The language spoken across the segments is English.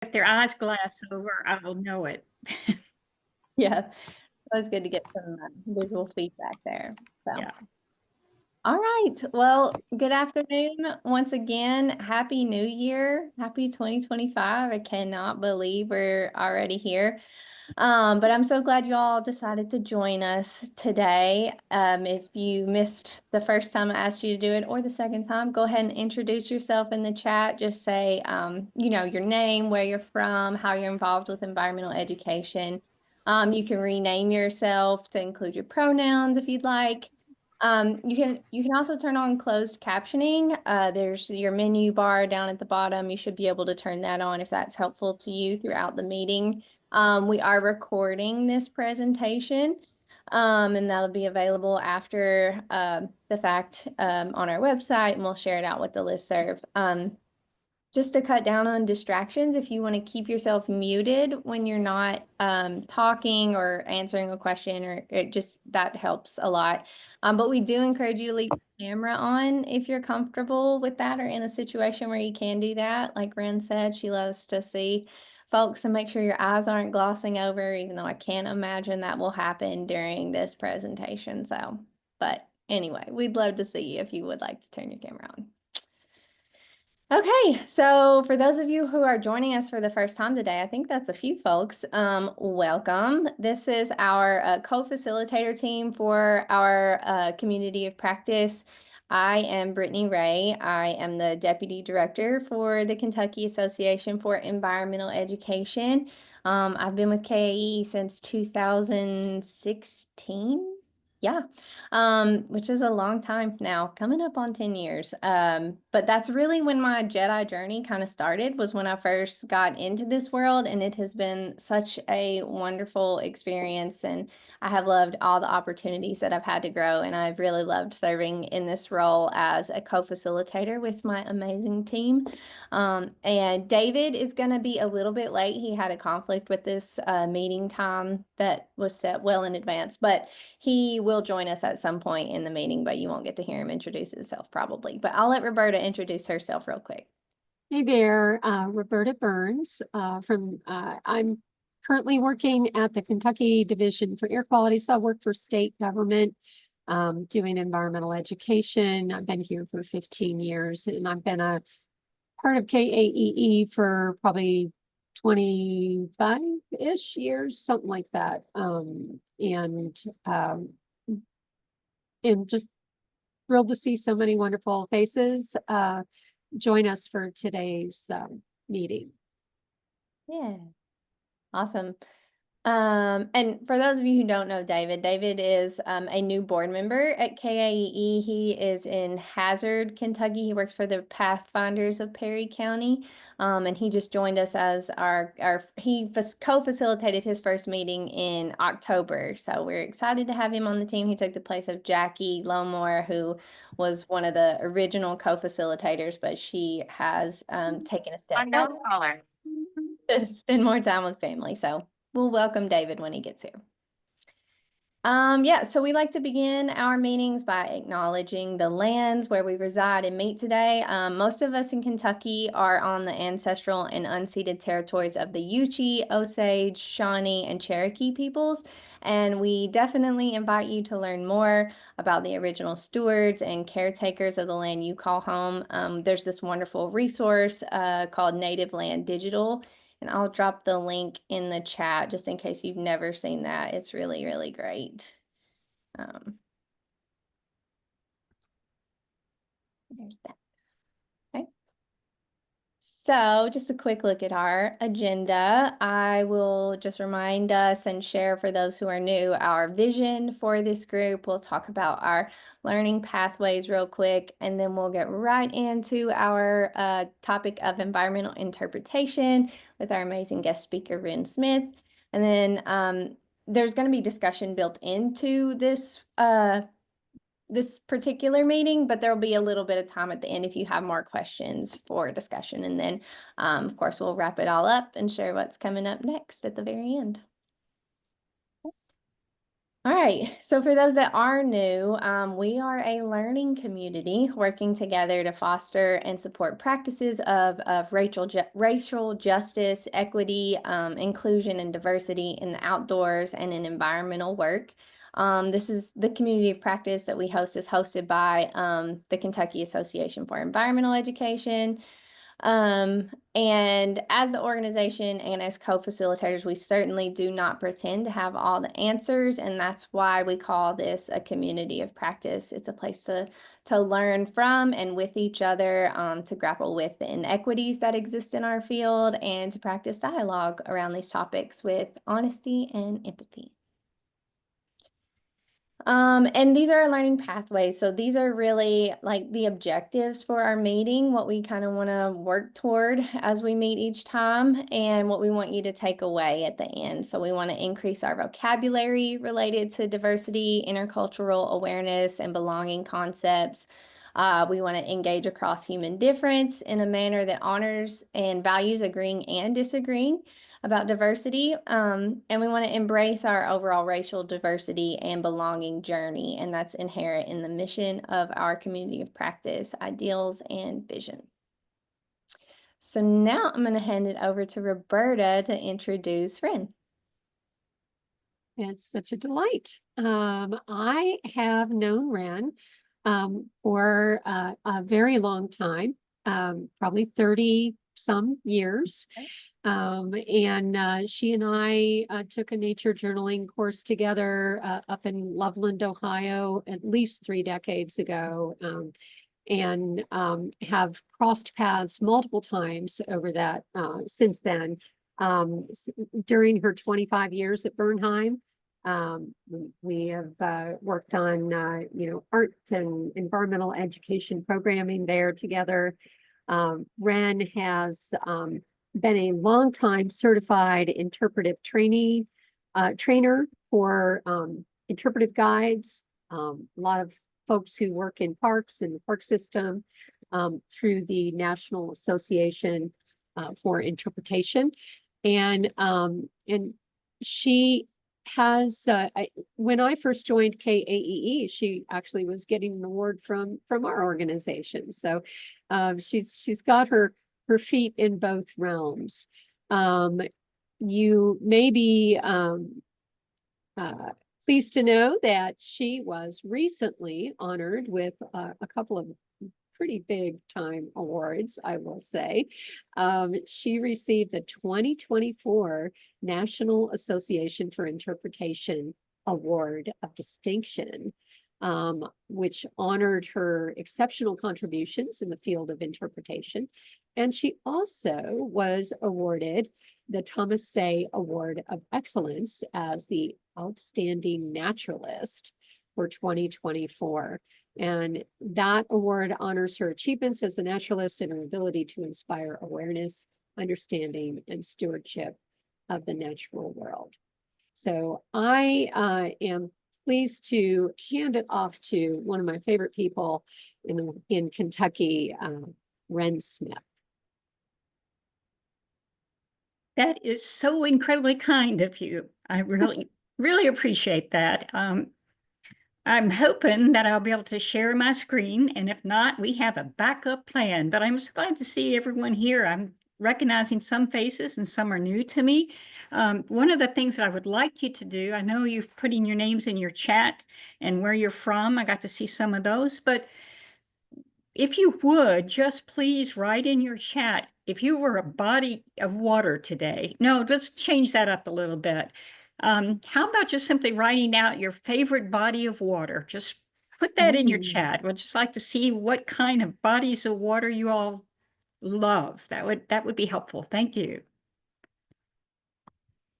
If their eyes glass over, I will know it. Yeah, that's good to get some visual feedback there. So, Yeah. all right. Well, good afternoon once again. Happy New Year. Happy 2025. I cannot believe we're already here. But I'm so glad you all decided to join us today. If you missed the first time I asked you to do it or the second time, go ahead and introduce yourself in the chat. Just say, your name, where you're from, how you're involved with environmental education. You can rename yourself to include your pronouns if you'd like. You can also turn on closed captioning. There's your menu bar down at the bottom. You should be able to turn that on if that's helpful to you throughout the meeting. We are recording this presentation, and that'll be available after the fact on our website, and we'll share it out with the listserv. Just to cut down on distractions, if you want to keep yourself muted when you're not talking or answering a question, or that helps a lot. But we do encourage you to leave your camera on if you're comfortable with that or in a situation where you can do that. Like Wren said, she loves to see folks, and make sure your eyes aren't glossing over, even though I can't imagine that will happen during this presentation. So, but anyway, we'd love to see you if you would like to turn your camera on. Okay, so for those of you who are joining us for the first time today, I think that's a few folks. Welcome. This is our co-facilitator team for our community of practice. I am Brittany Ray. I am the Deputy Director for the Kentucky Association for Environmental Education. I've been with KAEE since 2016. Yeah, which is a long time now, coming up on 10 years. But that's really when my JEDI journey kind of started, was when I first got into this world, and it has been such a wonderful experience, and I have loved all the opportunities that I've had to grow, and I've really loved serving in this role as a co-facilitator with my amazing team. And David is going to be a little bit late. He had a conflict with this meeting time that was set well in advance, but he will join us at some point in the meeting, but you won't get to hear him introduce himself probably. But I'll let Roberta introduce herself real quick. Hey there, Roberta Burns. I'm currently working at the Kentucky Division for Air Quality, so I work for state government, doing environmental education. I've been here for 15 years, and I've been a part of KAEE for probably 25-ish years, something like that. And just thrilled to see so many wonderful faces join us for today's meeting. Yeah, awesome. And for those of you who don't know David, David is a new board member at KAEE. He is in Hazard, Kentucky. He works for the Pathfinders of Perry County. And he just joined us as he co-facilitated his first meeting in October. So we're excited to have him on the team. He took the place of Jackie Lomore, who was one of the original co-facilitators, but she has taken a step back to spend more time with family. So we'll welcome David when he gets here. So we like to begin our meetings by acknowledging the lands where we reside and meet today. Most of us in Kentucky are on the ancestral and unceded territories of the Yuchi, Osage, Shawnee, and Cherokee peoples, and we definitely invite you to learn more about the original stewards and caretakers of the land you call home. There's this wonderful resource called Native Land Digital, and I'll drop the link in the chat just in case you've never seen that. It's really, really great. There's that. Okay. So just a quick look at our agenda. I will just remind us and share for those who are new our vision for this group. We'll talk about our learning pathways real quick, and then we'll get right into our topic of environmental interpretation with our amazing guest speaker, Wren Smith. And then there's going to be discussion built into this this particular meeting, but there will be a little bit of time at the end if you have more questions for discussion. And then, of course, we'll wrap it all up and share what's coming up next at the very end. All right, so for those that are new, we are a learning community working together to foster and support practices of racial justice, equity, inclusion, and diversity in the outdoors and in environmental work. This is the community of practice that we host is hosted by the Kentucky Association for Environmental Education. And as the organization and as co-facilitators, we certainly do not pretend to have all the answers, and that's why we call this a community of practice. It's a place to learn from and with each other, to grapple with the inequities that exist in our field and to practice dialogue around these topics with honesty and empathy. And these are our learning pathways. So these are really like the objectives for our meeting, what we kind of want to work toward as we meet each time, and what we want you to take away at the end. So we want to increase our vocabulary related to diversity, intercultural awareness, and belonging concepts. We want to engage across human difference in a manner that honors and values agreeing and disagreeing about diversity. And we want to embrace our overall racial diversity and belonging journey. And that's inherent in the mission of our community of practice, ideals, and vision. So now I'm going to hand it over to Roberta to introduce Wren. It's such a delight. I have known Wren for a very long time, probably 30 some years. Okay. And she and I took a nature journaling course together up in Loveland, Ohio, at least 3 decades ago, and have crossed paths multiple times over that since then. During her 25 years at Bernheim, we have worked on art and environmental education programming there together. Wren has been a longtime certified interpretive trainer for interpretive guides. A lot of folks who work in parks and the park system through the National Association for Interpretation, and she has. When I first joined KAEE, she actually was getting an award from our organization. So she's got her feet in both realms. You may be pleased to know that she was recently honored with a couple of pretty big time awards, I will say. She received the 2024 National Association for Interpretation Award of Distinction, which honored her exceptional contributions in the field of interpretation. And she also was awarded the Thomas Say Award of Excellence as the Outstanding Naturalist for 2024. And that award honors her achievements as a naturalist and her ability to inspire awareness, understanding, and stewardship of the natural world. So I am pleased to hand it off to one of my favorite people in Kentucky, Wren Smith. That is so incredibly kind of you. I really, really appreciate that. I'm hoping that I'll be able to share my screen, and if not, we have a backup plan. But I'm so glad to see everyone here. I'm recognizing some faces and some are new to me. One of the things that I would like you to do, I know you've put in your names in your chat and where you're from. I got to see some of those, but if you would, just please write in your chat if you were a body of water today. No, let's change that up a little bit. How about just simply writing out your favorite body of water? Just put that in your chat. We'd just like to see what kind of bodies of water you all love. That would be helpful. Thank you.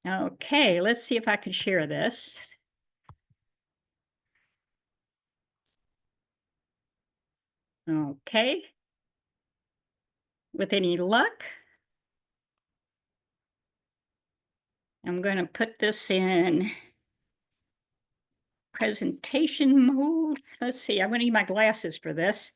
Okay, let's see if I can share this. Okay. With any luck, I'm going to put this in presentation mode. Let's see, I'm going to need my glasses for this.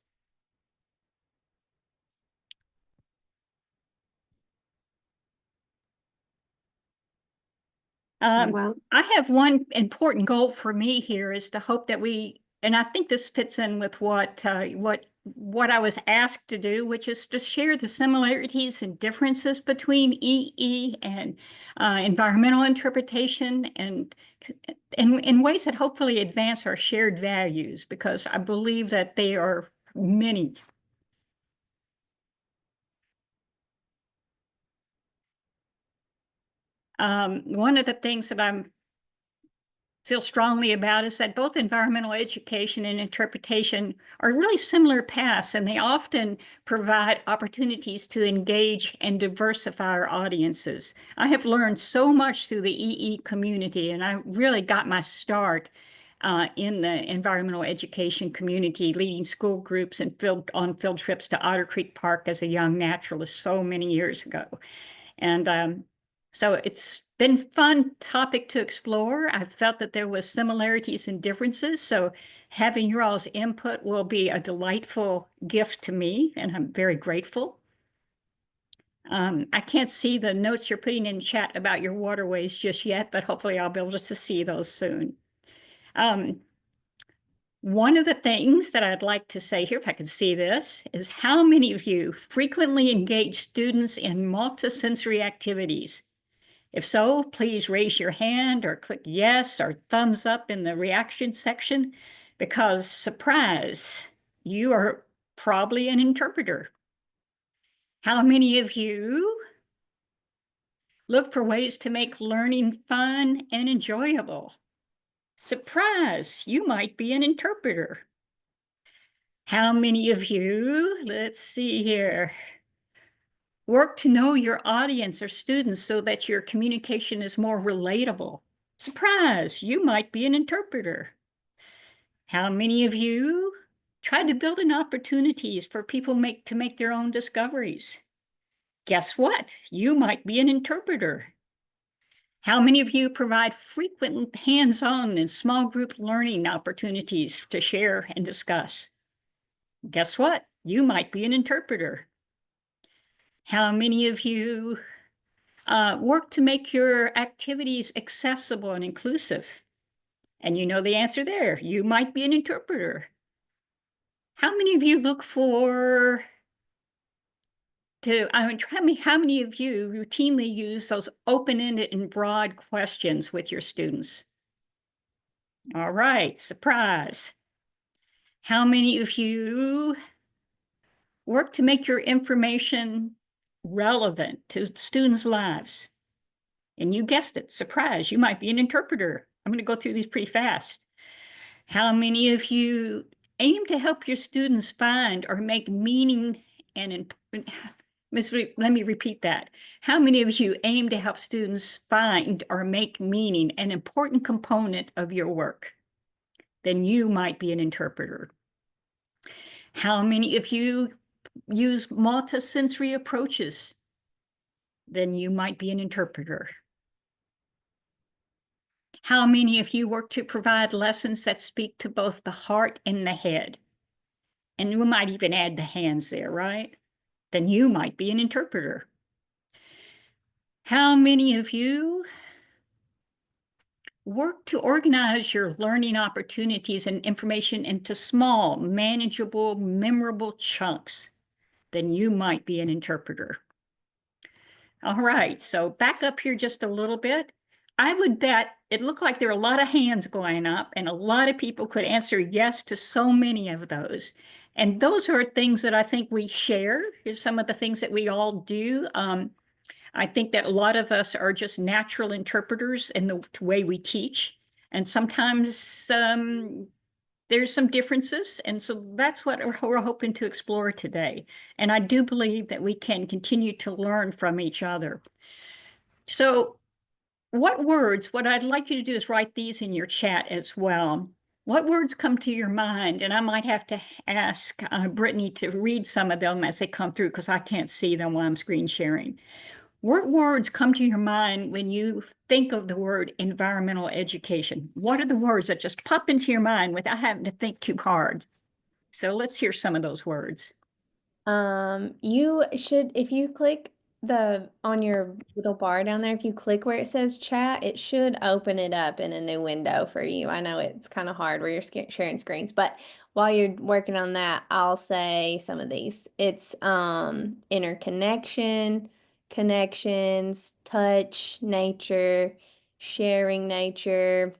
Well, I have one important goal for me here is to hope that and I think this fits in with what I was asked to do, which is to share the similarities and differences between EE and environmental interpretation, and in ways that hopefully advance our shared values, because I believe that they are many. One of the things that I feel strongly about is that both environmental education and interpretation are really similar paths, and they often provide opportunities to engage and diversify our audiences. I have learned so much through the EE community, and I really got my start in the environmental education community, leading school groups and on field trips to Otter Creek Park as a young naturalist so many years ago. And so it's been a fun topic to explore. I felt that there was similarities and differences. So having your all's input will be a delightful gift to me, and I'm very grateful. I can't see the notes you're putting in chat about your waterways just yet, but hopefully I'll be able to see those soon. One of the things that I'd like to say here, if I could see this, is how many of you frequently engage students in multisensory activities? If so, please raise your hand or click yes or thumbs up in the reaction section, because surprise, you are probably an interpreter. How many of you look for ways to make learning fun and enjoyable? Surprise, you might be an interpreter. How many of you, let's see here, work to know your audience or students so that your communication is more relatable? Surprise, you might be an interpreter. How many of you try to build in opportunities for people to make their own discoveries? Guess what? You might be an interpreter. How many of you provide frequent hands-on and small group learning opportunities to share and discuss? Guess what? You might be an interpreter. How many of you work to make your activities accessible and inclusive? And you know the answer there. You might be an interpreter. How many of you look for how many of you routinely use those open-ended and broad questions with your students? All right, surprise. How many of you work to make your information relevant to students' lives? And you guessed it, surprise, you might be an interpreter. I'm going to go through these pretty fast. How many of you aim to help your students find or make meaning and let me repeat that. How many of you aim to help students find or make meaning an important component of your work? Then you might be an interpreter. How many of you use multisensory approaches? Then you might be an interpreter. How many of you work to provide lessons that speak to both the heart and the head? And we might even add the hands there, right? Then you might be an interpreter. How many of you work to organize your learning opportunities and information into small, manageable, memorable chunks? Then you might be an interpreter. All right, so back up here just a little bit. I would bet it looked like there are a lot of hands going up, and a lot of people could answer yes to so many of those. And those are things that I think we share. Here's some of the things that we all do. I think that a lot of us are just natural interpreters in the way we teach. And sometimes there's some differences. And so that's what we're hoping to explore today. And I do believe that we can continue to learn from each other. So what I'd like you to do is write these in your chat as well. What words come to your mind? And I might have to ask Brittany to read some of them as they come through, because I can't see them while I'm screen sharing. What words come to your mind when you think of the word environmental education? What are the words that just pop into your mind without having to think too hard? So let's hear some of those words. You should, if you click on your little bar down there, if you click where it says chat, it should open it up in a new window for you. I know it's kind of hard where you're sharing screens, but while you're working on that, I'll say some of these. It's interconnection, connections, touch, nature, sharing nature,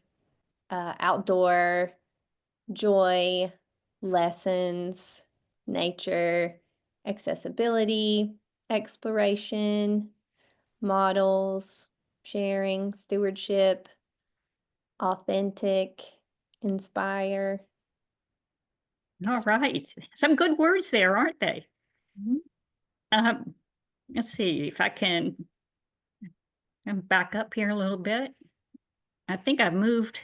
outdoor, joy, lessons, nature, accessibility, exploration, models, sharing, stewardship, authentic, inspire. All right. Some good words there, aren't they? Um, let's see if I can back up here a little bit. I think I've moved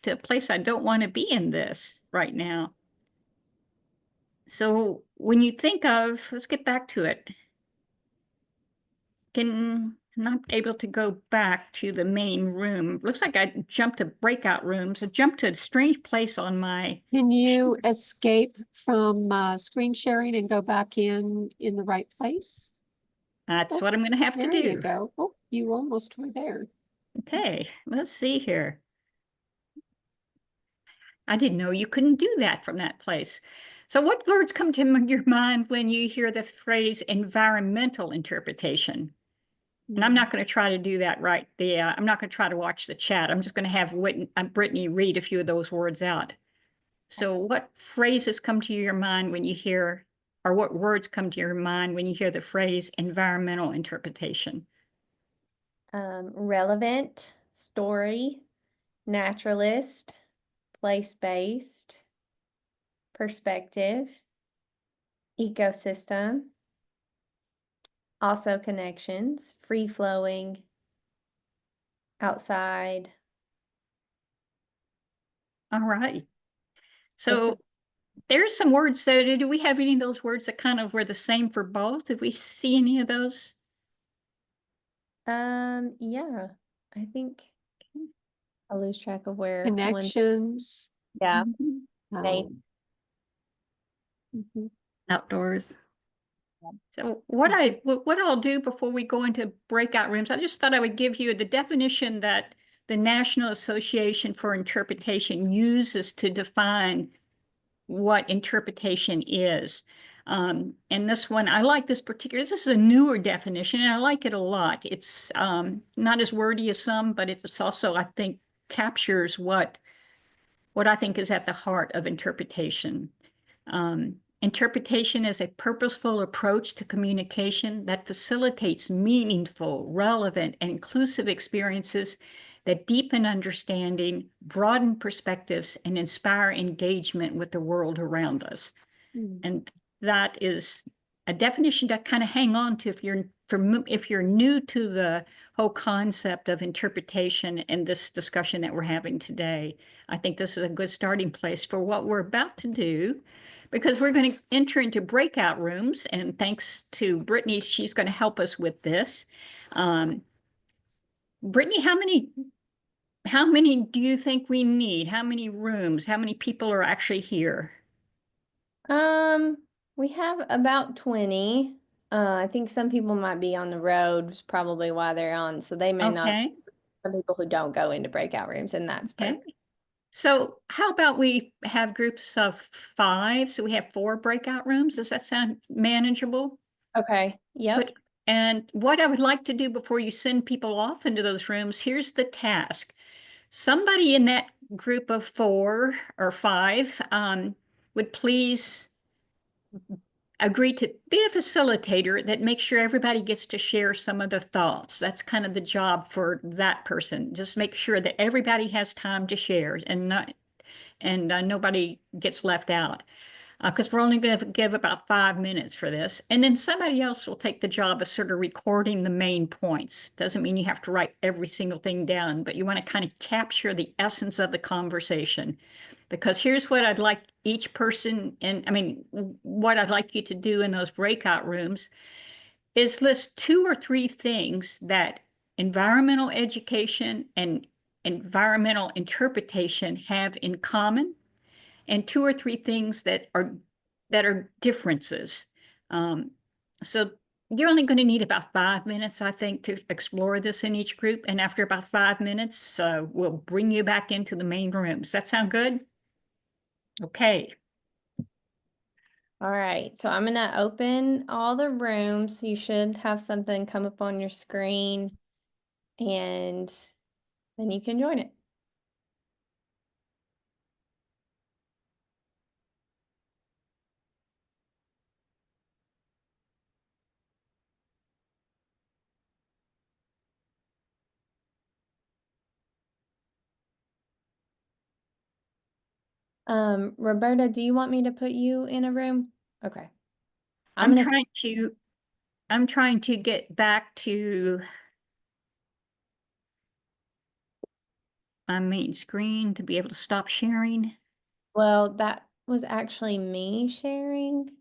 to a place I don't want to be in this right now. So when you think of, let's get back to it. I'm not able to go back to the main room. Looks like I jumped to breakout rooms. I jumped to a strange place on my, Can you escape from screen sharing and go back in the right place? that's Oh, what I'm going to have to there you do. go. Oh, you almost were there. Okay, let's see here. I didn't know you couldn't do that from that place. So what words come to your mind when you hear the phrase environmental interpretation? And I'm not going to try to do that right there. I'm not going to try to watch the chat. I'm just going to have Brittany read a few of those words out. So what phrases come to your mind when you hear, or what words come to your mind when you hear the phrase environmental interpretation? Relevant, story, naturalist, place-based, perspective, ecosystem, also connections, free-flowing, outside. All right. So there's some words that, do we have any of those words that kind of were the same for both? Did we see any of those? Yeah, I think I lose track of where one. Connections. Yeah. um, Mhm. Outdoors. So what I'll do before we go into breakout rooms, I just thought I would give you the definition that the National Association for Interpretation uses to define what interpretation is. And this one, I like this particular, this is a newer definition, and I like it a lot. It's not as wordy as some, but it's also, I think, captures what I think is at the heart of interpretation. Interpretation is a purposeful approach to communication that facilitates meaningful, relevant, and inclusive experiences that deepen understanding, broaden perspectives, and inspire engagement with the world around us. And that is a definition to kind of hang on to if you're new to the whole concept of interpretation and this discussion that we're having today. I think this is a good starting place for what we're about to do, because we're going to enter into breakout rooms, and thanks to Brittany, she's going to help us with this. Brittany, how many do you think we need? How many rooms? How many people are actually here? We have about 20. I think some people might be on the road, is probably why they're on, so they may not. Okay. Some people who don't go into breakout rooms, and that's Okay. perfect. So how about we have groups of 5? So we have 4 breakout rooms. Does that sound manageable? Okay. Yep. And what I would like to do before you send people off into those rooms, here's the task. Somebody in that group of 4 or 5 would please agree to be a facilitator that makes sure everybody gets to share some of the thoughts. That's kind of the job for that person. Just make sure that everybody has time to share and nobody gets left out. Because we're only going to give about 5 minutes for this. And then somebody else will take the job of sort of recording the main points. Doesn't mean you have to write every single thing down, but you want to kind of capture the essence of the conversation. Because here's what I'd like each person, what I'd like you to do in those breakout rooms is list 2 or 3 things that environmental education and environmental interpretation have in common, and 2 or 3 things that are differences. So you're only going to need about 5 minutes, I think, to explore this in each group. And after about 5 minutes, we'll bring you back into the main room. Does that sound good? Okay. All right, so I'm gonna open all the rooms. You should have something come up on your screen, and then you can join it. Roberta, do you want me to put you in a room? Okay. I'm gonna trying to get back to my main screen to be able to stop sharing. Well, that was actually me sharing.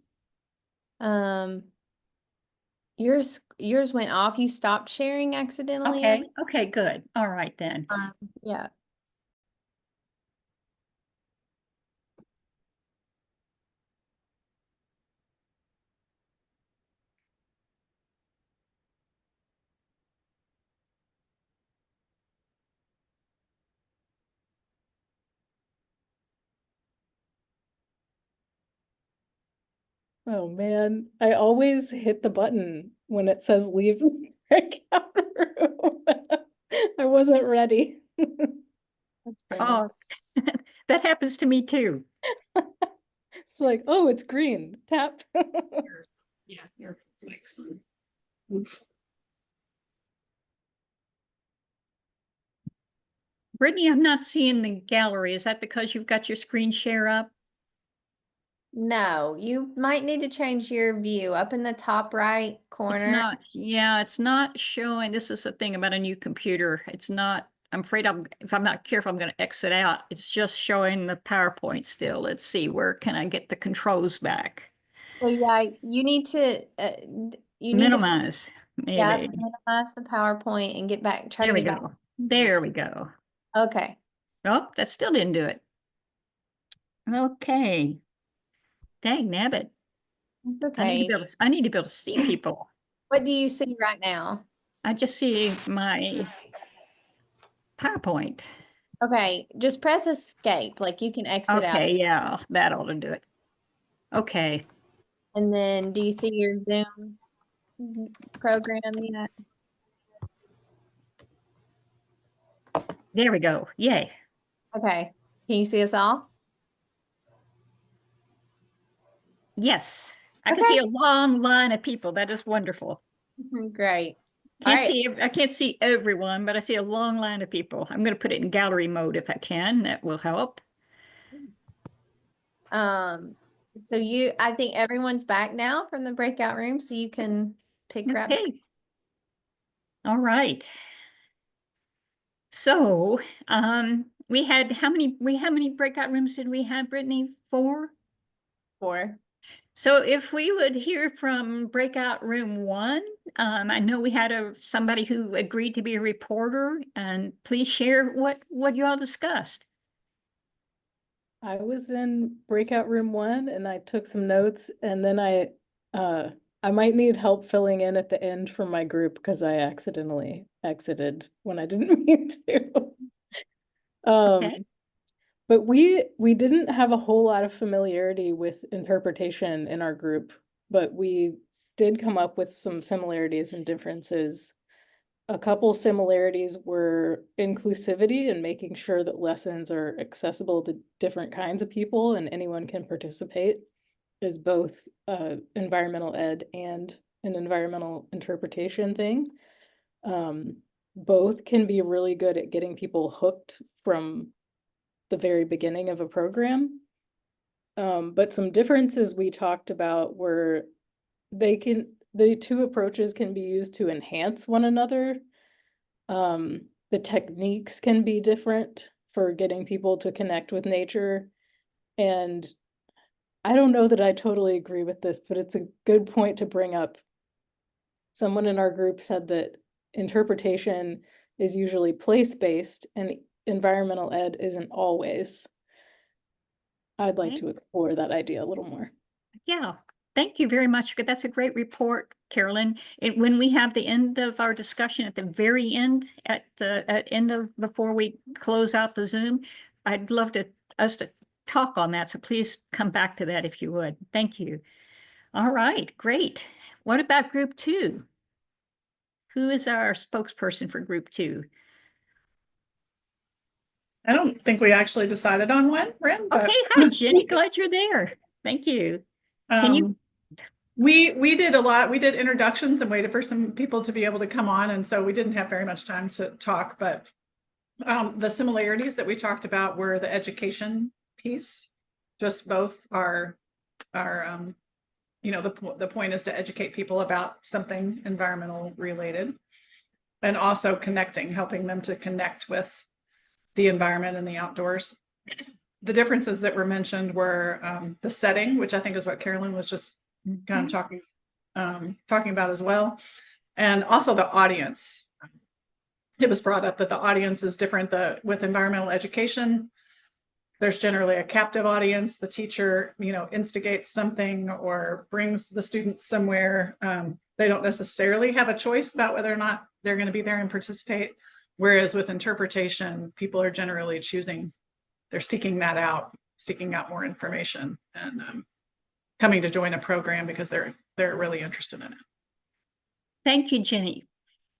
Yours went off. You stopped sharing accidentally. Okay, okay, good. All right then. Yeah. Oh man, I always hit the button when it says leave the breakout room. I wasn't ready. That's Oh, that happens to me too. It's like, oh, it's green. Tap. Yeah, you're excellent. Brittany, I'm not seeing the gallery. Is that because you've got your screen share up? No, you might need to change your view up in the top right It's corner. not, yeah, it's not showing. This is the thing about a new computer. It's not, I'm afraid if I'm not careful, I'm going to exit out. It's just showing the PowerPoint still. Let's see, where can I get the controls back? So yeah, you need to Minimize, yeah, maybe. minimize the PowerPoint and try There to we get back. go. There we go. Okay. Oh, that still didn't do it. Okay. Dang nabbit. It's I need to okay. be able to, I need to be able to see people. What do you see right now? I just see my PowerPoint. Okay, just press escape, like you can exit out. Okay, yeah, that ought to do it. Okay. And then do you see your Zoom program yet? There we go. Yay. Okay. Can you see us all? Yes. I can Okay. see a long line of people. That is wonderful. Great. All right. I can't see everyone, but I see a long line of people. I'm going to put it in gallery mode if I can. That will help. So I think everyone's back now from the breakout room, so you can grab. Okay. All right. So, we had how many breakout rooms did we have, Brittany? 4? 4. So if we would hear from breakout room 1, I know we had somebody who agreed to be a reporter, and please share what you all discussed. I was in breakout room 1 and I took some notes, and then I might need help filling in at the end from my group because I accidentally exited when I didn't mean to. Okay. But we didn't have a whole lot of familiarity with interpretation in our group, but we did come up with some similarities and differences. A couple similarities were inclusivity and making sure that lessons are accessible to different kinds of people and anyone can participate is both environmental ed and an environmental interpretation thing. Both can be really good at getting people hooked from the very beginning of a program. But some differences we talked about were the two approaches can be used to enhance one another. The techniques can be different for getting people to connect with nature. And I don't know that I totally agree with this, but it's a good point to bring up. Someone in our group said that interpretation is usually place-based and environmental ed isn't always. I'd like to explore that idea a little more. Yeah. Thank you very much. That's a great report, Carolyn. When we have the end of our discussion at the very end, before we close out the Zoom, I'd love us to talk on that. So please come back to that if you would. Thank you. All right, great. What about group 2? Who is our spokesperson for group 2? I don't think we actually decided on one, Wren, but Okay, hi, Jenny. Glad you're there. Thank you. Can you? We did a lot. We did introductions and waited for some people to be able to come on, and so we didn't have very much time to talk. But the similarities that we talked about were the education piece. Just both are the point is to educate people about something environmental related, and also helping them to connect with the environment and the outdoors. The differences that were mentioned were the setting, which I think is what Carolyn was just kind of talking about as well, and also the audience. It was brought up that the audience is different. With environmental education, there's generally a captive audience. The teacher, instigates something or brings the students somewhere. They don't necessarily have a choice about whether or not they're going to be there and participate. Whereas with interpretation, people are generally they're seeking out more information and coming to join a program because they're really interested in it. Thank you, Jenny.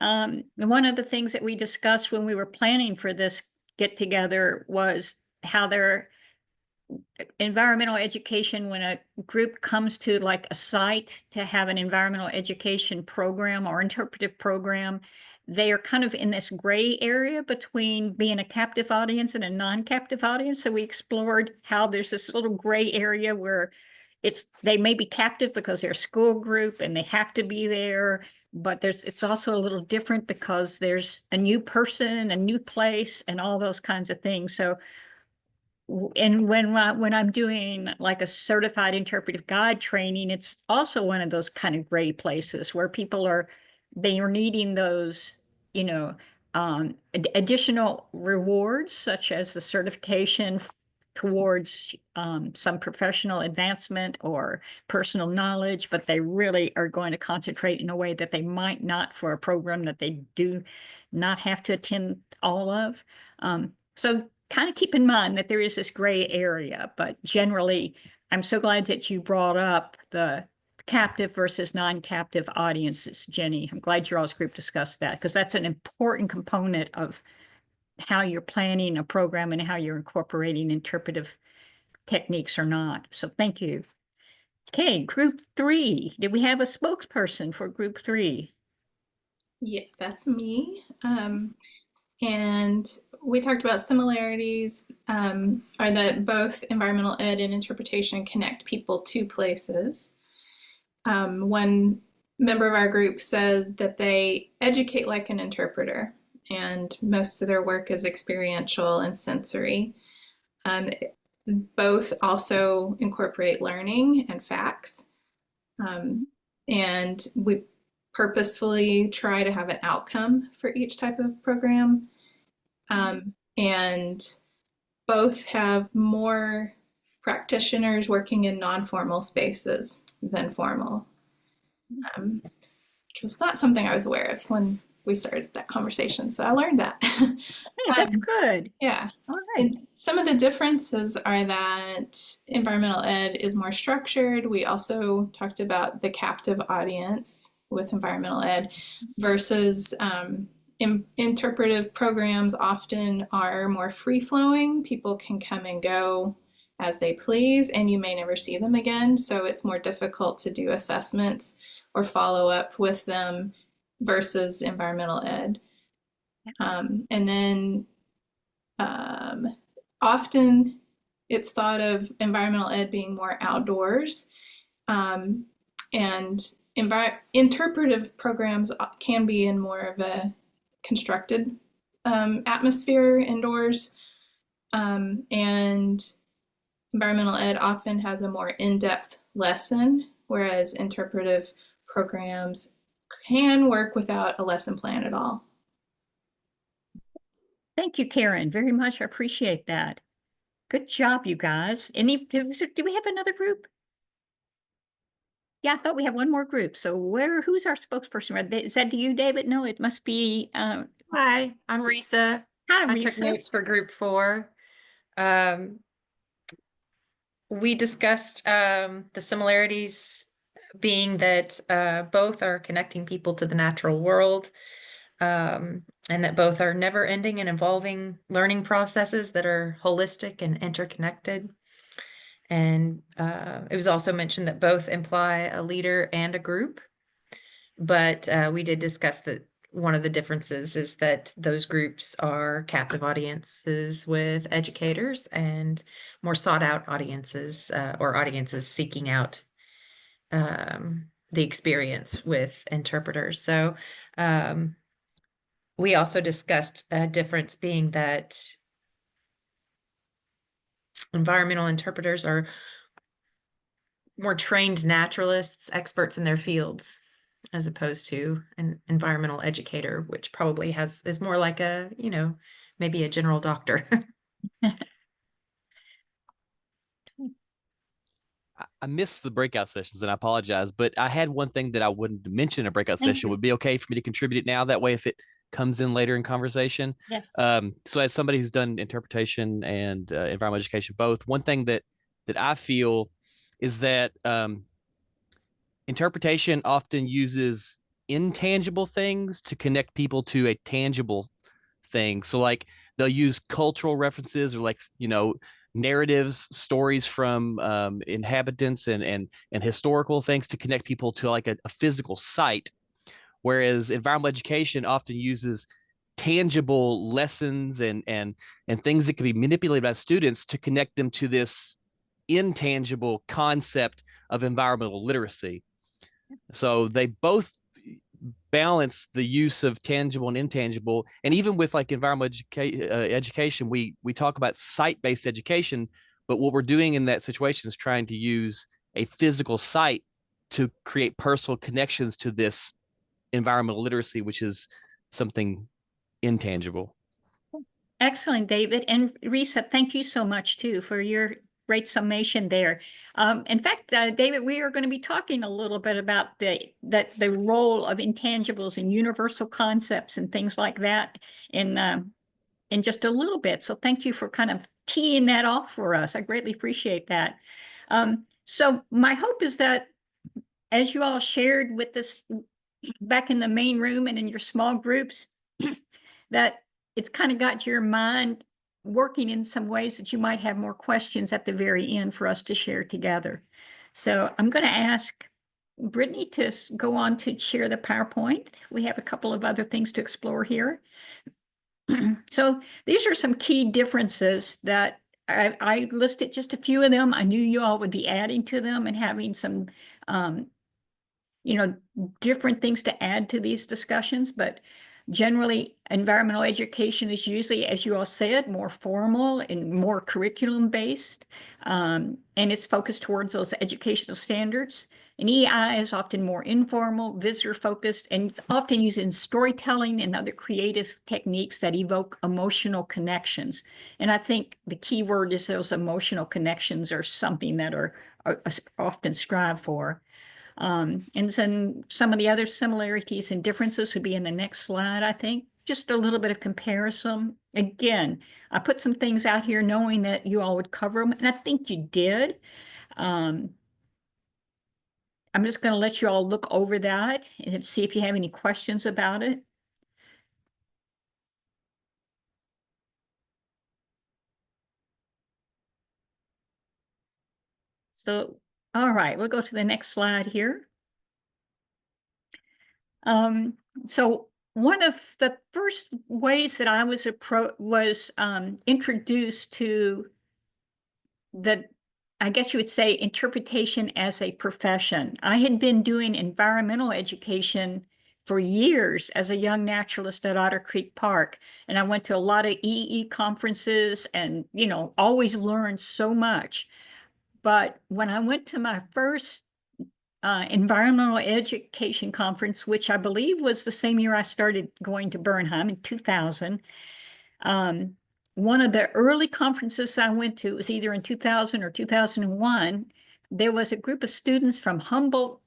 One of the things that we discussed when we were planning for this get together was how their environmental education, when a group comes to like a site to have an environmental education program or interpretive program, they are kind of in this gray area between being a captive audience and a non-captive audience. So we explored how there's this little gray area where they may be captive because they're a school group and they have to be there, but it's also a little different because there's a new person, a new place, and all those kinds of things. So, and when I'm doing like a certified interpretive guide training, it's also one of those kind of gray places where they are needing those, additional rewards, such as the certification towards some professional advancement or personal knowledge, but they really are going to concentrate in a way that they might not for a program that they do not have to attend all of. So kind of keep in mind that there is this gray area, but generally, I'm so glad that you brought up the captive versus non-captive audiences, Jenny. I'm glad your all's group discussed that because that's an important component of how you're planning a program and how you're incorporating interpretive techniques or not. So thank you. Okay, group 3. Did we have a spokesperson for group 3? Yeah, that's me. And we talked about similarities are that both environmental ed and interpretation connect people to places. One member of our group said that they educate like an interpreter, and most of their work is experiential and sensory. Both also incorporate learning and facts. And we purposefully try to have an outcome for each type of program. And both have more practitioners working in non-formal spaces than formal, which was not something I was aware of when we started that conversation. So I learned that. Hey, that's good. Yeah. All right. And some of the differences are that environmental ed is more structured. We also talked about the captive audience with environmental ed versus interpretive programs often are more free-flowing. People can come and go as they please, and you may never see them again. So it's more difficult to do assessments or follow up with them versus environmental ed. And then often it's thought of environmental ed being more outdoors, and interpretive programs can be in more of a constructed atmosphere indoors, and environmental ed often has a more in-depth lesson, whereas interpretive programs can work without a lesson plan at all. Thank you, Karen, very much. I appreciate that. Good job, you guys. Do we have another group? Yeah, I thought we had one more group. So who's our spokesperson? Is that you, David? No, it must be, Hi, I'm Risa. hi, I took Risa. notes for group 4. We discussed the similarities being that both are connecting people to the natural world, and that both are never ending and evolving learning processes that are holistic and interconnected. And it was also mentioned that both imply a leader and a group, but we did discuss that one of the differences is that those groups are captive audiences with educators and more sought out audiences, or audiences seeking out the experience with interpreters. So we also discussed a difference being that environmental interpreters are more trained naturalists, experts in their fields, as opposed to an environmental educator, which probably is more like a, maybe a general doctor. I missed the breakout sessions and I apologize, but I had one thing that I wanted to mention in a breakout Thank session. you. Would it be okay for me to contribute it now? That way, if it comes in later in conversation. Yes. So as somebody who's done interpretation and environmental education, both, one thing that I feel is that interpretation often uses intangible things to connect people to a tangible thing. So like they'll use cultural references or like, narratives, stories from inhabitants and historical things to connect people to like a physical site. Whereas environmental education often uses tangible lessons and things that can be manipulated by students to connect them to this intangible concept of environmental literacy. So they both balance the use of tangible and intangible. And even with like environmental education, we talk about site-based education, but what we're doing in that situation is trying to use a physical site to create personal connections to this environmental literacy, which is something intangible. Excellent, David. And Risa, thank you so much too for your great summation there. In fact, David, we are going to be talking a little bit about the role of intangibles and universal concepts and things like that in just a little bit. So thank you for kind of teeing that off for us. I greatly appreciate that. So my hope is that as you all shared with us back in the main room and in your small groups, that it's kind of got your mind working in some ways that you might have more questions at the very end for us to share together. So I'm going to ask Brittany to go on to share the PowerPoint. We have a couple of other things to explore here. So these are some key differences that I listed just a few of them. I knew you all would be adding to them and having some different things to add to these discussions, but generally environmental education is usually, as you all said, more formal and more curriculum based, and it's focused towards those educational standards. And EI is often more informal, visitor focused, and often using storytelling and other creative techniques that evoke emotional connections. And I think the key word is those emotional connections are something that are often strived for. And then some of the other similarities and differences would be in the next slide, I think. Just a little bit of comparison. Again, I put some things out here knowing that you all would cover them, and I think you did. I'm just going to let you all look over that and see if you have any questions about it. So, all right, we'll go to the next slide here. So one of the first ways that I was introduced to I guess you would say, interpretation as a profession. I had been doing environmental education for years as a young naturalist at Otter Creek Park. And I went to a lot of EE conferences and, always learned so much. But when I went to my first environmental education conference, which I believe was the same year I started going to Bernheim in 2000, one of the early conferences I went to was either in 2000 or 2001. There was a group of students from Humboldt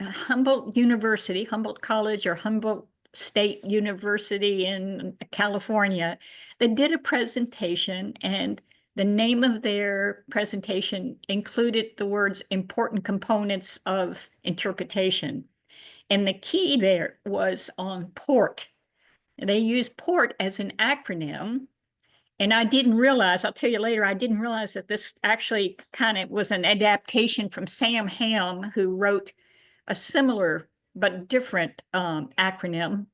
Humboldt University, Humboldt College or Humboldt State University in California, they did a presentation, and the name of their presentation included the words important components of interpretation. And the key there was on PORT. They used PORT as an acronym. And I didn't realize, I'll tell you later, I didn't realize that this actually kind of was an adaptation from Sam Ham, who wrote a similar but different acronym.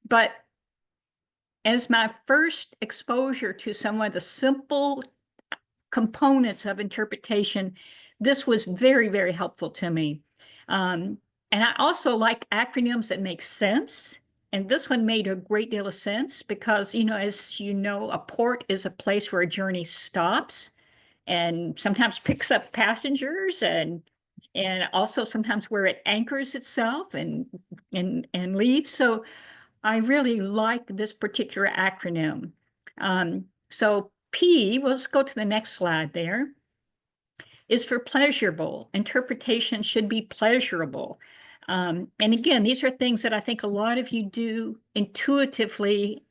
But as my first exposure to some of the simple components of interpretation, this was very, very helpful to me. And I also like acronyms that make sense. And this one made a great deal of sense because, you know, as you know, a port is a place where a journey stops and sometimes picks up passengers, and also sometimes where it anchors itself and leaves. So I really like this particular acronym. So P, let's go to the next slide there, is for pleasurable. Interpretation should be pleasurable. And again, these are things that I think a lot of you do intuitively.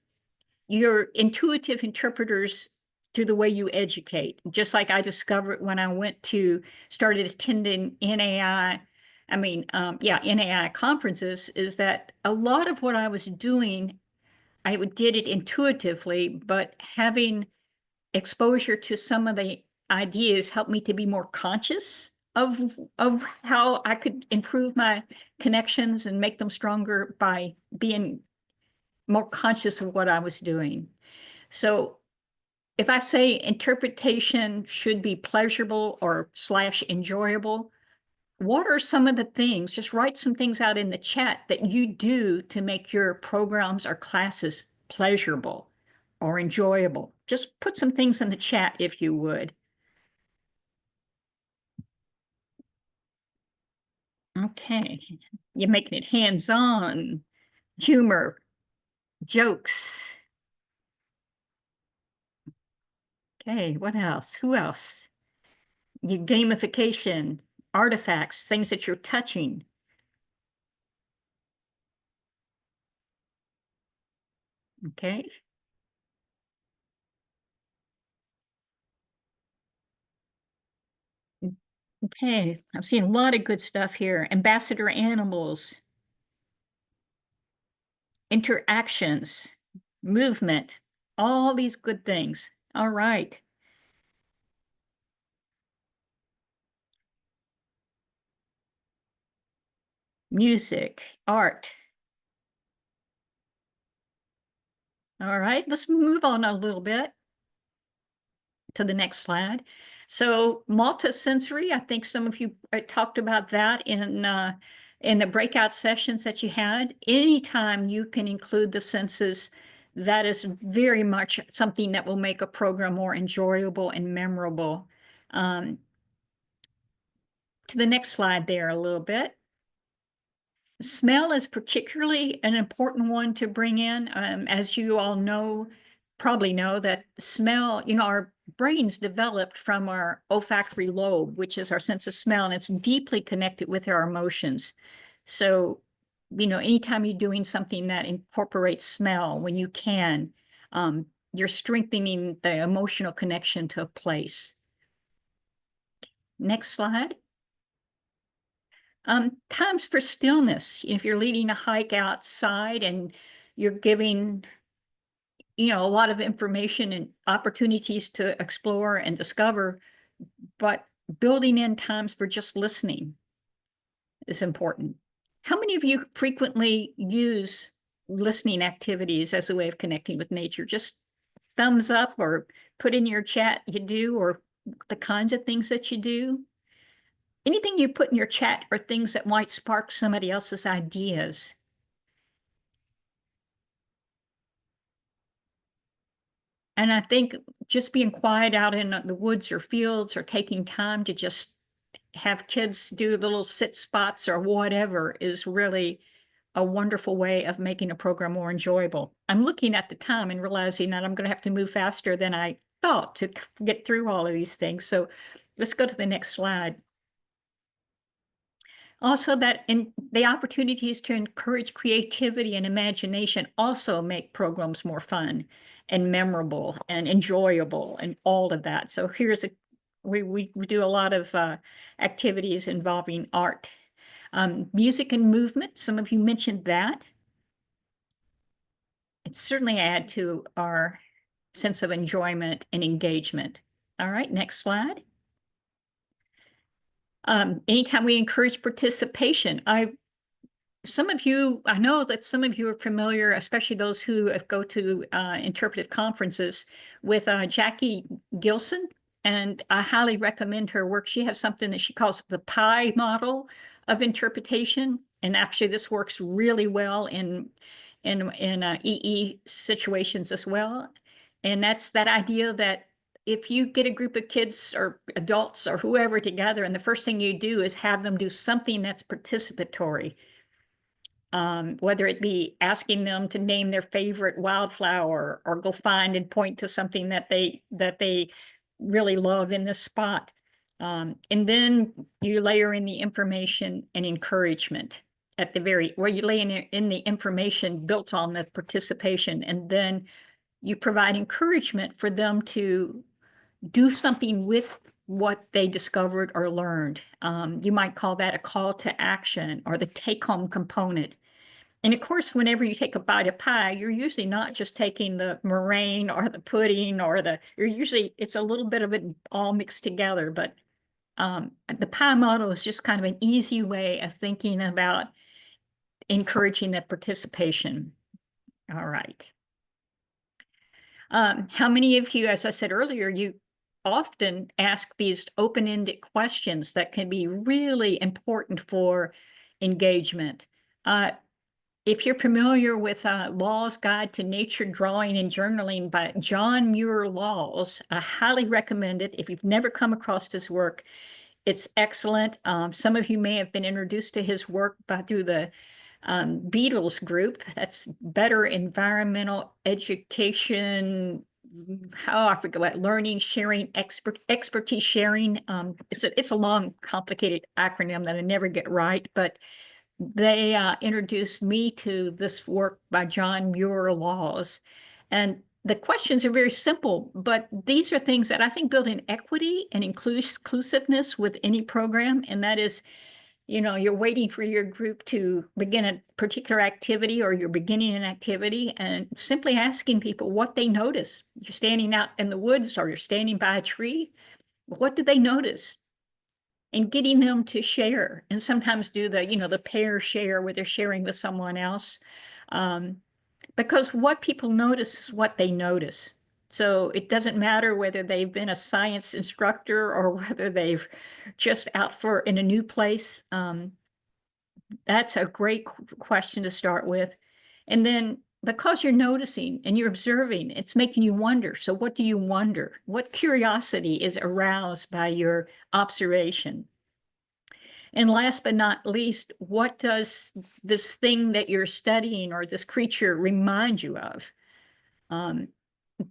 You're intuitive interpreters through the way you educate, just like I discovered when I started attending NAI conferences, is that a lot of what I was doing, I did it intuitively, but having exposure to some of the ideas helped me to be more conscious of how I could improve my connections and make them stronger by being more conscious of what I was doing. So if I say interpretation should be pleasurable or / enjoyable, what are some of the things, just write some things out in the chat that you do to make your programs or classes pleasurable or enjoyable. Just put some things in the chat if you would. Okay, you're making it hands-on, humor, jokes. Okay, what else? Who else? Your gamification, artifacts, things that you're touching. Okay. Okay, I've seen a lot of good stuff here. Ambassador animals, interactions, movement, all these good things. All right. Music, art. All right, let's move on a little bit to the next slide. So multisensory, I think some of you talked about that in the breakout sessions that you had. Anytime you can include the senses, that is very much something that will make a program more enjoyable and memorable. To the next slide there a little bit. Smell is particularly an important one to bring in. As you all know, probably know that smell, you know, our brains developed from our olfactory lobe, which is our sense of smell, and it's deeply connected with our emotions. So, you know, anytime you're doing something that incorporates smell, when you can, you're strengthening the emotional connection to a place. Next slide. Times for stillness. If you're leading a hike outside and you're giving, you know, a lot of information and opportunities to explore and discover, but building in times for just listening is important. How many of you frequently use listening activities as a way of connecting with nature? Just thumbs up or put in your chat you do, or the kinds of things that you do. Anything you put in your chat are things that might spark somebody else's ideas. And I think just being quiet out in the woods or fields, or taking time to just have kids do little sit spots or whatever, is really a wonderful way of making a program more enjoyable. I'm looking at the time and realizing that I'm going to have to move faster than I thought to get through all of these things. So let's go to the next slide. Also, that in the opportunities to encourage creativity and imagination also make programs more fun and memorable and enjoyable and all of that. So here's we do a lot of activities involving art, music and movement. Some of you mentioned that. It certainly add to our sense of enjoyment and engagement. All right, next slide. Anytime we encourage participation, some of you, I know that some of you are familiar, especially those who go to interpretive conferences, with Jackie Gilson, and I highly recommend her work. She has something that she calls the pie model of interpretation, and actually this works really well in EE situations as well. And that's that idea that if you get a group of kids or adults or whoever together, and the first thing you do is have them do something that's participatory, whether it be asking them to name their favorite wildflower or go find and point to something that they really love in this spot. And then you layer in the information and encouragement at the where you lay in the information built on the participation, and then you provide encouragement for them to do something with what they discovered or learned. You might call that a call to action or the take-home component. And of course, whenever you take a bite of pie, you're usually not just taking the meringue or the pudding or it's a little bit of it all mixed together. But the pie model is just kind of an easy way of thinking about encouraging the participation. All right. How many of you, as I said earlier, you often ask these open-ended questions that can be really important for engagement? If you're familiar with Law's Guide to Nature Drawing and Journaling by John Muir Laws, I highly recommend it. If you've never come across his work, it's excellent. Some of you may have been introduced to his work through the Beatles group. That's Better Environmental Education. I forget what, learning, sharing, expertise sharing. It's a long, complicated acronym that I never get right, but they introduced me to this work by John Muir Laws. And the questions are very simple, but these are things that I think build in equity and inclusiveness with any program. And that is, you're waiting for your group to begin a particular activity, or you're beginning an activity, and simply asking people what they notice. You're standing out in the woods or you're standing by a tree. What do they notice? And getting them to share, and sometimes do the pair share where they're sharing with someone else. Because what people notice is what they notice. So it doesn't matter whether they've been a science instructor or whether they've just out in a new place. That's a great question to start with. And then because you're noticing and you're observing, it's making you wonder. So what do you wonder? What curiosity is aroused by your observation? And last but not least, what does this thing that you're studying or this creature remind you of?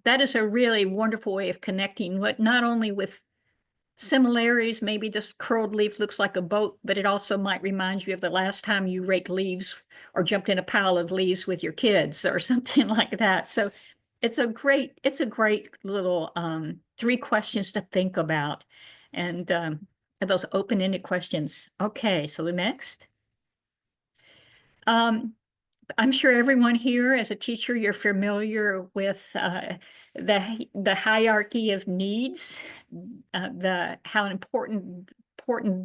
That is a really wonderful way of connecting, not only with similarities, maybe this curled leaf looks like a boat, but it also might remind you of the last time you raked leaves or jumped in a pile of leaves with your kids or something like that. So it's a great little 3 questions to think about. And those open-ended questions. Okay, so the next. I'm sure everyone here, as a teacher, you're familiar with the hierarchy of needs, how important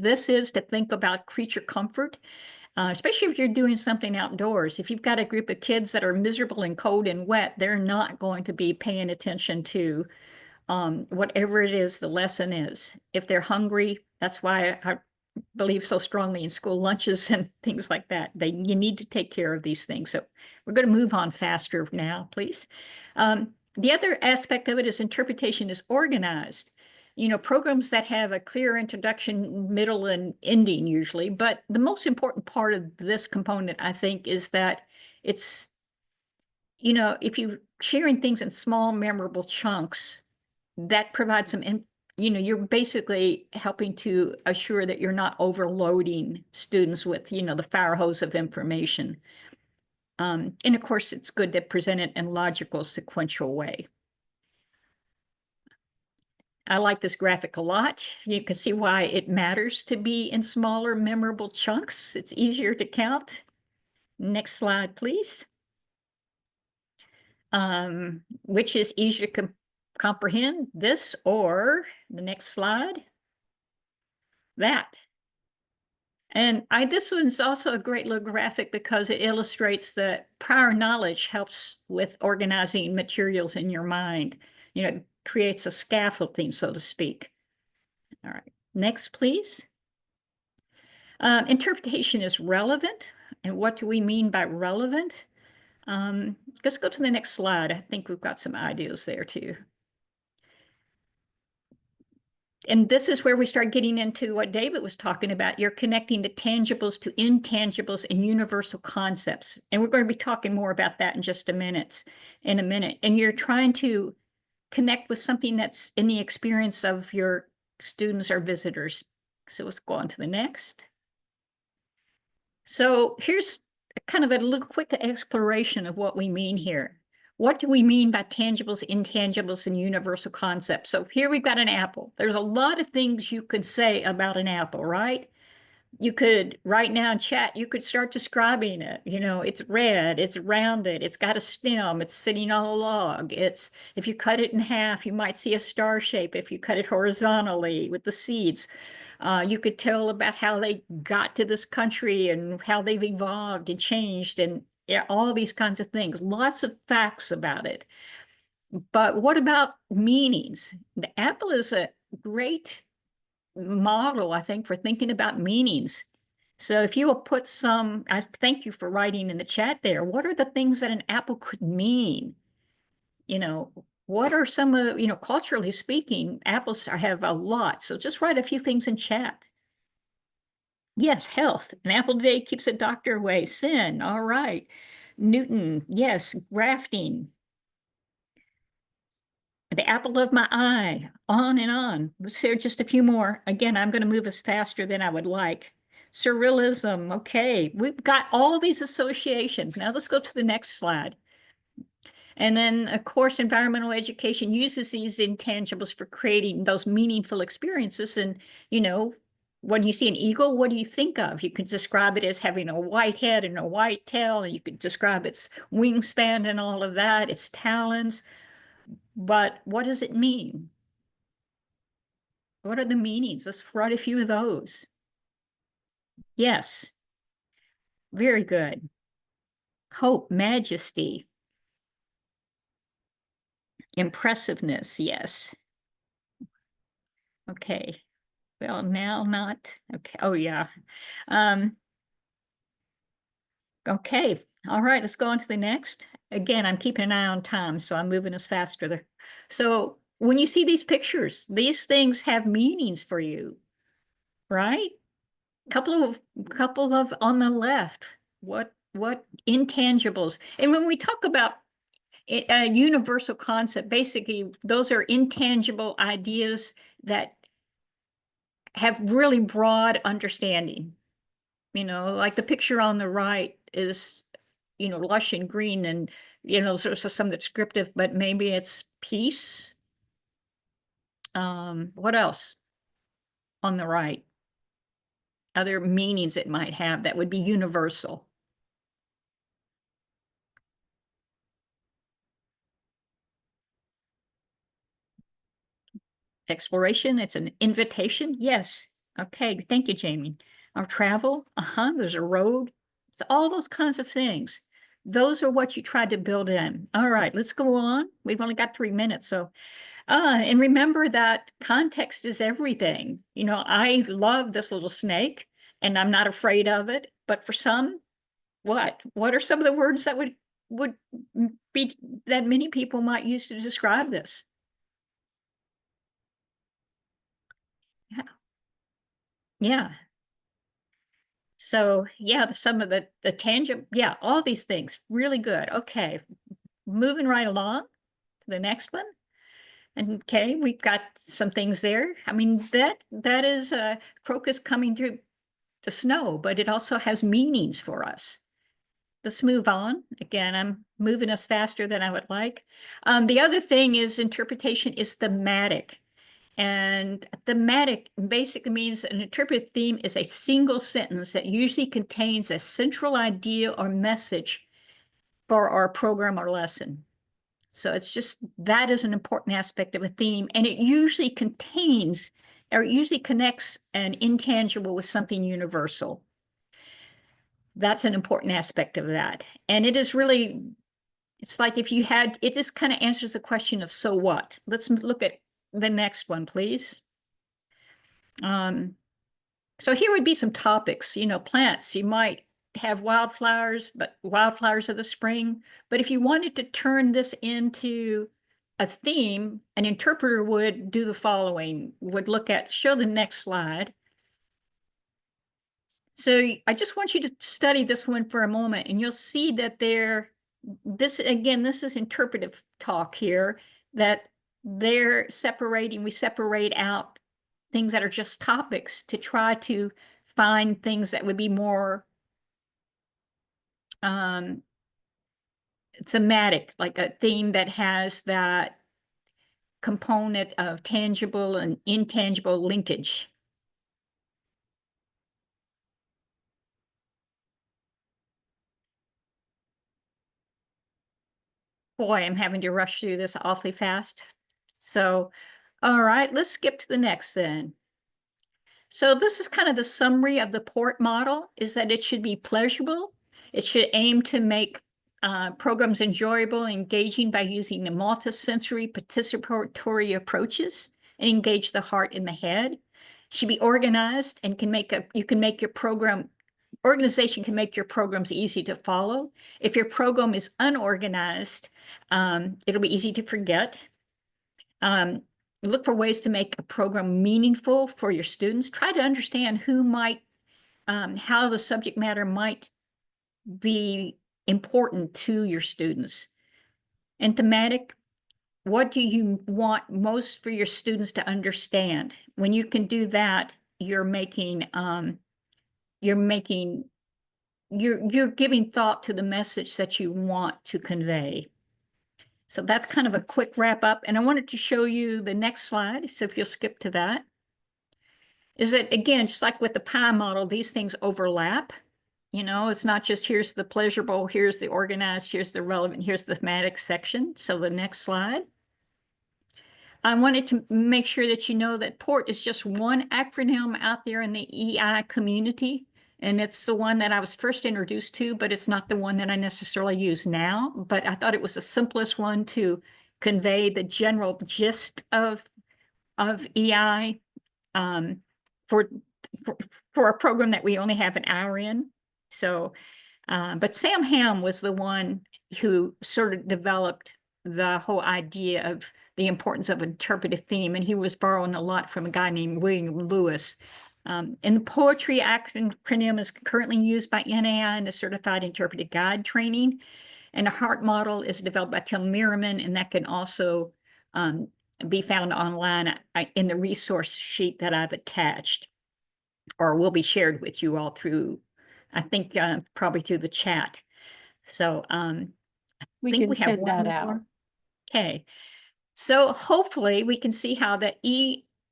this is to think about creature comfort, especially if you're doing something outdoors. If you've got a group of kids that are miserable and cold and wet, they're not going to be paying attention to whatever it is the lesson is. If they're hungry, that's why I believe so strongly in school lunches and things like that. You need to take care of these things. So we're going to move on faster now, please. The other aspect of it is interpretation is organized. Programs that have a clear introduction, middle, and ending usually. But the most important part of this component, I think, is that it's, if you're sharing things in small, memorable chunks, that provides some you're basically helping to assure that you're not overloading students with, the fire hose of information. And of course, it's good to present it in a logical, sequential way. I like this graphic a lot. You can see why it matters to be in smaller, memorable chunks. It's easier to count. Next slide, please. Which is easier to comprehend, this or the next slide? That. And this one's also a great little graphic because it illustrates that prior knowledge helps with organizing materials in your mind. It creates a scaffolding, so to speak. All right, next, please. Interpretation is relevant. And what do we mean by relevant? Let's go to the next slide. I think we've got some ideas there too. And this is where we start getting into what David was talking about. You're connecting the tangibles to intangibles and universal concepts. And we're going to be talking more about that in just a minute. And you're trying to connect with something that's in the experience of your students or visitors. So let's go on to the next. So here's kind of a little quick exploration of what we mean here. What do we mean by tangibles, intangibles, and universal concepts? So here we've got an apple. There's a lot of things you could say about an apple, right? You could, right now in chat, you could start describing it. It's red, it's rounded, it's got a stem, it's sitting on a log. If you cut it in half, you might see a star shape if you cut it horizontally with the seeds. You could tell about how they got to this country and how they've evolved and changed and all these kinds of things. Lots of facts about it. But what about meanings? The apple is a great model, I think, for thinking about meanings. So if you will put I thank you for writing in the chat there. What are the things that an apple could mean? What are some of, culturally speaking, apples have a lot. So just write a few things in chat. Yes, health. An apple today keeps a doctor away. Sin. All right. Newton. Yes. Grafting. The apple of my eye. On and on. Let's hear just a few more. Again, I'm going to move us faster than I would like. Surrealism. Okay. We've got all these associations. Now let's go to the next slide. And then, of course, environmental education uses these intangibles for creating those meaningful experiences. And, when you see an eagle, what do you think of? You could describe it as having a white head and a white tail, and you could describe its wingspan and all of that, its talons. But what does it mean? What are the meanings? Let's write a few of those. Yes. Very good. Hope, majesty. Impressiveness, yes. Okay. Well, now not. Okay. Oh, yeah. Okay. All right. Let's go on to the next. Again, I'm keeping an eye on time, so I'm moving us faster there. So when you see these pictures, these things have meanings for you, right? Couple of on the left. What intangibles? And when we talk about a universal concept, basically, those are intangible ideas that have really broad understanding. Like the picture on the right is, lush and green and, sort of some descriptive, but maybe it's peace. What else on the right? Other meanings it might have that would be universal. Exploration, it's an invitation. Yes. Okay. Thank you, Jamie. Our travel. There's a road. It's all those kinds of things. Those are what you tried to build in. All right, let's go on. We've only got 3 minutes. So, and remember that context is everything. I love this little snake and I'm not afraid of it. But for some, what are some of the words that would be that many people might use to describe this? Yeah. So yeah, some of the tangible, yeah, all these things, really good. Okay, moving right along to the next one. Okay, we've got some things there. I mean, that is crocus coming through the snow, but it also has meanings for us. Let's move on. Again, I'm moving us faster than I would like. The other thing is interpretation is thematic. And thematic basically means an interpretive theme is a single sentence that usually contains a central idea or message for our program or lesson. So it's just, that is an important aspect of a theme, and it usually contains, or it usually connects an intangible with something universal. That's an important aspect of that. And it is really, it's like if you had, it just kind of answers the question of so what? Let's look at the next one, please. So here would be some topics, plants. You might have wildflowers, but wildflowers of the spring. But if you wanted to turn this into a theme, an interpreter would do the following, would show the next slide. So I just want you to study this one for a moment, and you'll see that this is interpretive talk here, that we separate out things that are just topics to try to find things that would be more thematic, like a theme that has that component of tangible and intangible linkage. Boy, I'm having to rush through this awfully fast. So, all right, let's skip to the next then. So this is kind of the summary of the PORT model, is that it should be pleasurable. It should aim to make programs enjoyable and engaging by using the multisensory participatory approaches and engage the heart and the head. It should be organized and organization can make your programs easy to follow. If your program is unorganized, it'll be easy to forget. Look for ways to make a program meaningful for your students. Try to understand how the subject matter might be important to your students. And thematic, what do you want most for your students to understand? When you can do that, you're giving thought to the message that you want to convey. So that's kind of a quick wrap up. And I wanted to show you the next slide. So if you'll skip to that, is that again, just like with the pie model, these things overlap. It's not just here's the pleasurable, here's the organized, here's the relevant, here's the thematic section. So the next slide. I wanted to make sure that you know that PORT is just one acronym out there in the EI community. And it's the one that I was first introduced to, but it's not the one that I necessarily use now. But I thought it was the simplest one to convey the general gist of EI for a program that we only have an hour in. So, but Sam Ham was the one who sort of developed the whole idea of the importance of interpretive theme, and he was borrowing a lot from a guy named William Lewis. And the poetry acronym is currently used by NAI in the Certified Interpretive Guide training. And the HEART model is developed by Tim Merriman, and that can also be found online in the resource sheet that I've attached, or will be shared with you all through, I think, probably through the chat. So We think can we have send one that out. more. Okay, so hopefully we can see how the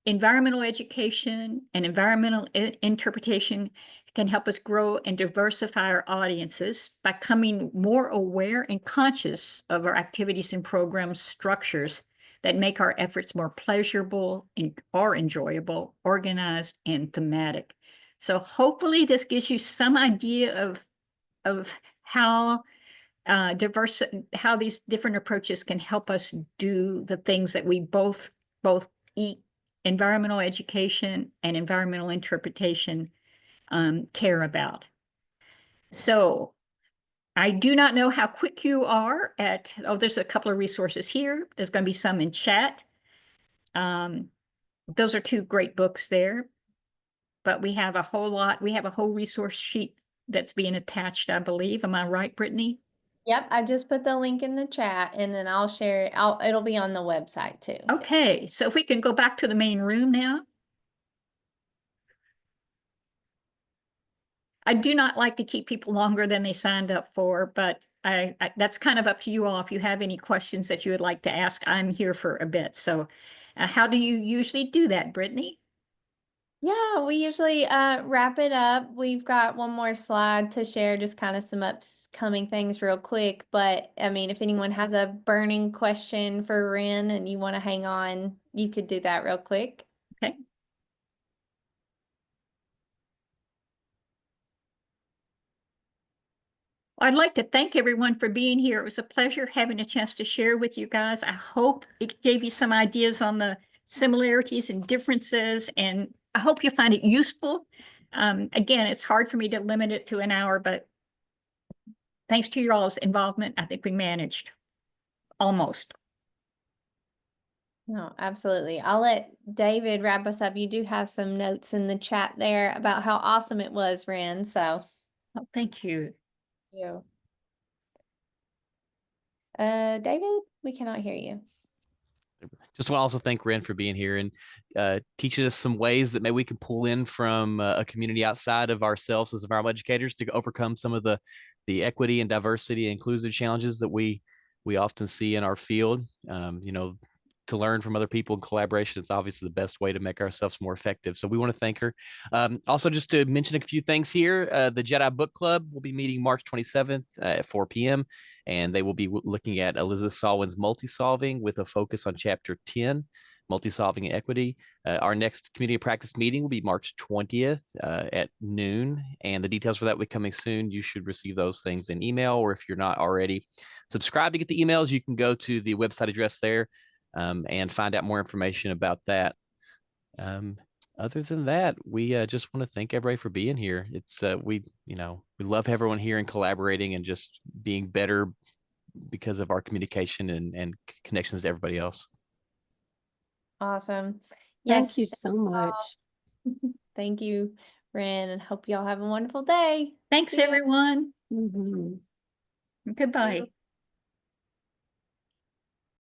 environmental education and environmental interpretation can help us grow and diversify our audiences by becoming more aware and conscious of our activities and program structures that make our efforts more pleasurable or enjoyable, organized, and thematic. So hopefully this gives you some idea of how how these different approaches can help us do the things that we both environmental education and environmental interpretation care about. So I do not know how quick you are there's a couple of resources here. There's going to be some in chat. Those are two great books there, but we have a whole resource sheet that's being attached, I believe. Am I right, Brittany? Yep, I just put the link in the chat and then I'll share it. It'll be on the website too. Okay, so if we can go back to the main room now. I do not like to keep people longer than they signed up for, but that's kind of up to you all. If you have any questions that you would like to ask, I'm here for a bit. So how do you usually do that, Brittany? Yeah, we usually wrap it up. We've got one more slide to share, just kind of some upcoming things real quick. But I mean, if anyone has a burning question for Wren and you want to hang on, you could do that real quick. Okay. I'd like to thank everyone for being here. It was a pleasure having a chance to share with you guys. I hope it gave you some ideas on the similarities and differences, and I hope you find it useful. Again, it's hard for me to limit it to an hour, but thanks to your all's involvement, I think we managed almost. No, absolutely. I'll let David wrap us up. You do have some notes in the chat there about how awesome it was, Wren. So Oh, thank you. you. David, we cannot hear you. Just want to also thank Wren for being here and teaching us some ways that maybe we can pull in from a community outside of ourselves as environmental educators to overcome some of the equity and diversity and inclusive challenges that we often see in our field. You know, to learn from other people in collaboration is obviously the best way to make ourselves more effective. So we want to thank her. Also, just to mention a few things here, the JEDI Book Club will be meeting March 27th at 4 p.m. and they will be looking at Elizabeth Salwin's Multi-Solving with a focus on Chapter 10, Multi-Solving and Equity. Our next community of practice meeting will be March 20th at noon, and the details for that will be coming soon. You should receive those things in email, or if you're not already subscribed to get the emails, you can go to the website address there and find out more information about that. Other than that, we just want to thank everybody for being here. It's we love everyone here and collaborating and just being better because of our communication and connections to everybody else. Awesome. Thank Yes. you so much. Thank you, Wren, and hope y'all have a wonderful day. Thanks, See ya. everyone. Mhm. Goodbye.